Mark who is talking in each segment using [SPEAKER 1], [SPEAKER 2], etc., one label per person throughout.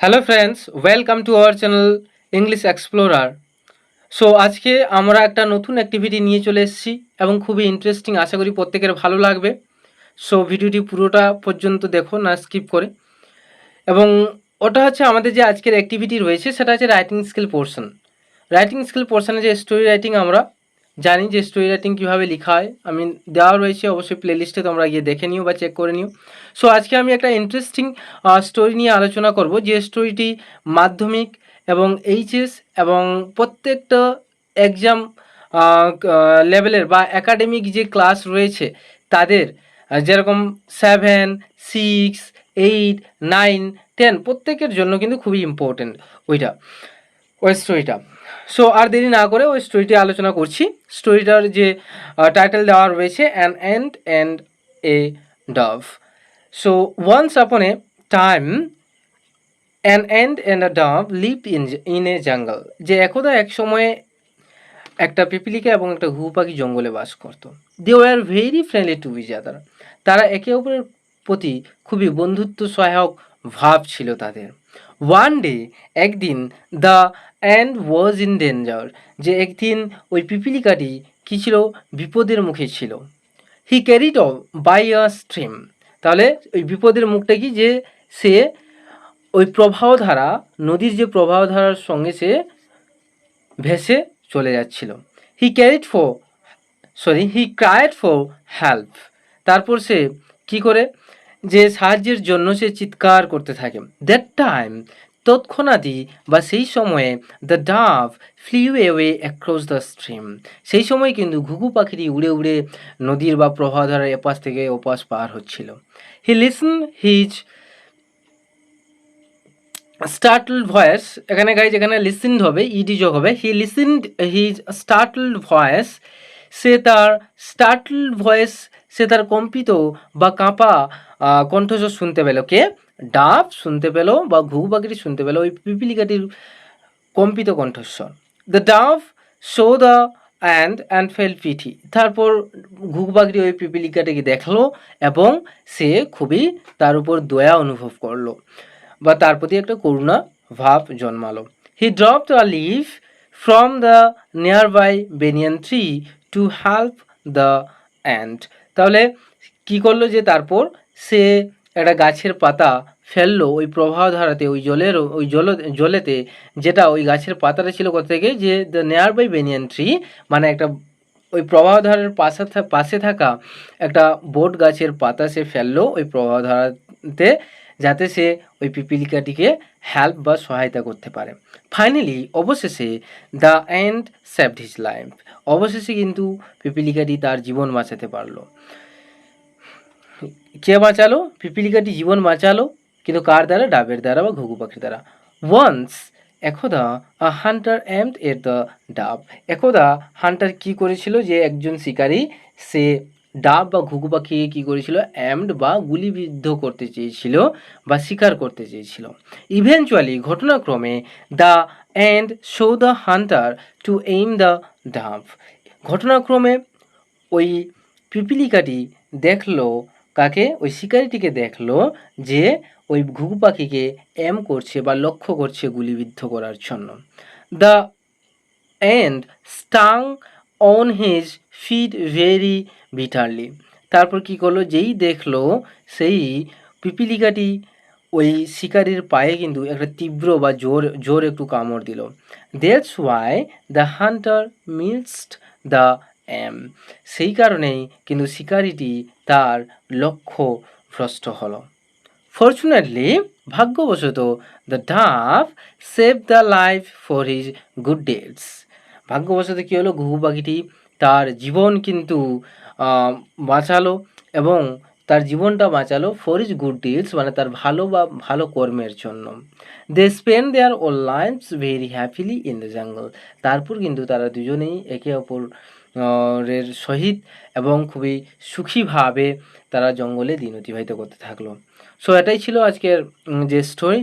[SPEAKER 1] Hello friends, welcome to our channel English explorer. So আজকে আমরা একটা নতুন অ্যাক্টিভিটি নিয়ে চলে এসেছি এবং খুবই ইন্টারেস্টিং, আশা করি প্রত্যেকের ভালো লাগবে। সো ভিডিওটি পুরোটা পর্যন্ত দেখো, না স্কিপ করে। এবং ওটা হচ্ছে আমাদের যে আজকের অ্যাক্টিভিটি রয়েছে সেটা হচ্ছে writing skill portion. Writing skill পোর্শনে যে স্টোরি রাইটিং, আমরা জানি যে স্টোরি রাইটিং কীভাবে লেখা হয়, আমি দেওয়া রয়েছে অবশ্যই প্লেলিস্টে, তোমরা গিয়ে দেখে নিও বা চেক করে নিও। সো আজকে আমি একটা ইন্টারেস্টিং স্টোরি নিয়ে আলোচনা করব, যে স্টোরিটি মাধ্যমিক এবং এইচএস এবং প্রত্যেকটা এক্সাম লেভেলের বা একাডেমিক যে ক্লাস রয়েছে তাদের, যেরকম 7, 6, 8, 9, 10 প্রত্যেকের জন্য কিন্তু খুবই ইম্পর্টেন্ট ওই স্টোরিটা। সো আর দেরি না করে ওই স্টোরিটি আলোচনা করছি। স্টোরিটার যে টাইটেল দেওয়া রয়েছে an ant and a dove. So once upon a time an ant and a dove lived in a jungle. যে একদা এক সময়ে একটা পিপিলিকা এবং একটা ঘুঘু পাখি জঙ্গলে বাস করত। They were very friendly to each other. তারা একে অপরের প্রতি খুবই বন্ধুত্ব সহায়ক ভাব ছিল তাদের। ওয়ান ডে, একদিন, the ant was in danger. যে একদিন ওই পিপিলিকাটি কী ছিল, বিপদের মুখে ছিল। He carried by a stream. তাহলে ওই বিপদের মুখটা কি, যে সে ওই প্রবাহধারা, নদীর যে প্রবাহধারার সঙ্গে সে ভেসে চলে যাচ্ছিল। হি ক্রাইড ফর হেল্প। তারপর সে কি করে, যে সাহায্যের জন্য সে চিৎকার করতে থাকে। দ্যাট টাইম, তৎক্ষণাৎই বা সেই সময়ে, the dove flew away across the stream. সেই সময় কিন্তু ঘুঘু পাখিটি উড়ে উড়ে নদীর বা প্রবাহধারার এপাশ থেকে ওপাশ পার হচ্ছিল। হি লিসন হিজ স্টার্টলড ভয়েস, এখানে গাইজ এখানে লিসেন্ড হবে, ইডি যোগ হবে। হি লিসেন্ড হিজ স্টার্টলড ভয়েস। সে তার স্টার্টলড ভয়েস, সে তার কম্পিত বা কাঁপা কণ্ঠস্বর শুনতে পেল। কে? ডাব শুনতে পেল বা ঘুঘু পাখিটি শুনতে পেল ওই পিপিলিকাটির কম্পিত কণ্ঠস্বর। The dove saw the ant fell pity. তারপর ঘুঘু পাখিটি ওই পিপিলিকাটিকে দেখলো এবং সে খুবই তার উপর দয়া অনুভব করলো বা তার প্রতি একটা করুণা ভাব জন্মালো। He dropped a leaf from the nearby banyan tree to help the ant. তাহলে কি করলো, যে তারপর সে একটা গাছের পাতা ফেললো ওই প্রবাহধারাতে, ওই জলেতে, যেটা ওই গাছের পাতাটা ছিল কোথা থেকে, যে the nearby banyan tree, মানে একটা ওই প্রবাহধারার পাশে থাকা একটা বট গাছের পাতা সে ফেললো ওই প্রবাহধারাতে, যাতে সে ওই পিপিলিকাটিকে হেল্প বা সহায়তা করতে পারে। ফাইনালি, অবশেষে, the end saved his life. অবশেষে কিন্তু পিপিলিকাটি তার জীবন বাঁচাতে পারলো। কে বাঁচালো? পিপিলিকাটি জীবন বাঁচালো, কিন্তু কার দ্বারা? ডাবের দ্বারা বা ঘুঘু পাখির দ্বারা। ওয়ান্স, একদা, a hunter aimed at the dove. একদা হান্টার কি করেছিল, যে একজন শিকারী সে ডাব বা ঘুঘু পাখিকে কী করেছিল, এমড বা গুলিবিদ্ধ করতে চেয়েছিল বা শিকার করতে চেয়েছিল। ইভেনচুয়ালি, ঘটনাক্রমে, the ant saw the hunter to aim the dove. ঘটনাক্রমে ওই পিপিলিকাটি দেখলো কাকে? ওই শিকারিটিকে দেখলো, যে ওই ঘুঘু পাখিকে এম করছে বা লক্ষ্য করছে গুলিবিদ্ধ করার জন্য। The end stung on his fit very bitterly. তারপর কি করলো, যেই দেখলো সেই পিপিলিকাটি ওই শিকারির পায়ে কিন্তু একটা তীব্র বা জোর একটু কামড় দিল। That's why the hunter missed the aim. সেই কারণেই কিন্তু শিকারিটি তার লক্ষ্য ভ্রষ্ট হলো। ফর্চুনেটলি, ভাগ্যবশত, the dove save the life for his good deeds. ভাগ্যবশত কী হলো, ঘুঘু পাখিটি তার জীবন কিন্তু বাঁচালো এবং তার জীবনটা বাঁচালো ফর হিজ গুড ডিডস, মানে তার ভালো কর্মের জন্য। দে spend their all lives very happily in the jungle. তারপর কিন্তু তারা দুজনেই একে অপরের সহিত এবং খুবই সুখীভাবে তারা জঙ্গলে দিন অতিবাহিত করতে থাকলো। সো এটাই ছিল আজকের যে স্টোরি।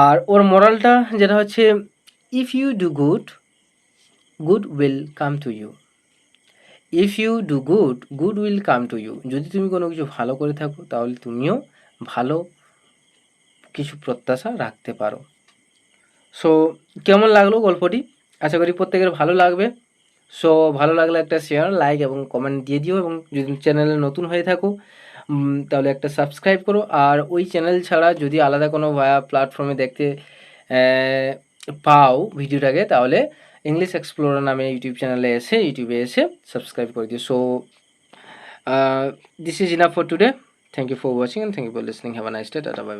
[SPEAKER 1] আর ওর মোরালটা যেটা হচ্ছে, if you do good, good will come to you. If you do good, good will come to you. যদি তুমি কোনো কিছু ভালো করে থাকো তাহলে তুমিও ভালো কিছু প্রত্যাশা রাখতে পারো। সো কেমন লাগলো গল্পটি? আশা করি প্রত্যেকের ভালো লাগবে। সো ভালো লাগলে একটা শেয়ার, লাইক এবং কমেন্ট দিয়ে দিও, এবং যদি চ্যানেলে নতুন হয়ে থাকো তাহলে একটা সাবস্ক্রাইব করো। আর ওই চ্যানেল ছাড়া যদি আলাদা কোনো প্ল্যাটফর্মে দেখতে পাও ভিডিওটাকে, তাহলে ইংলিশ এক্সপ্লোরার নামে ইউটিউবে এসে সাবস্ক্রাইব করে দিও। So this is enough for today. Thank you for watching and thank you for listening. Have a nice day. Tata, by.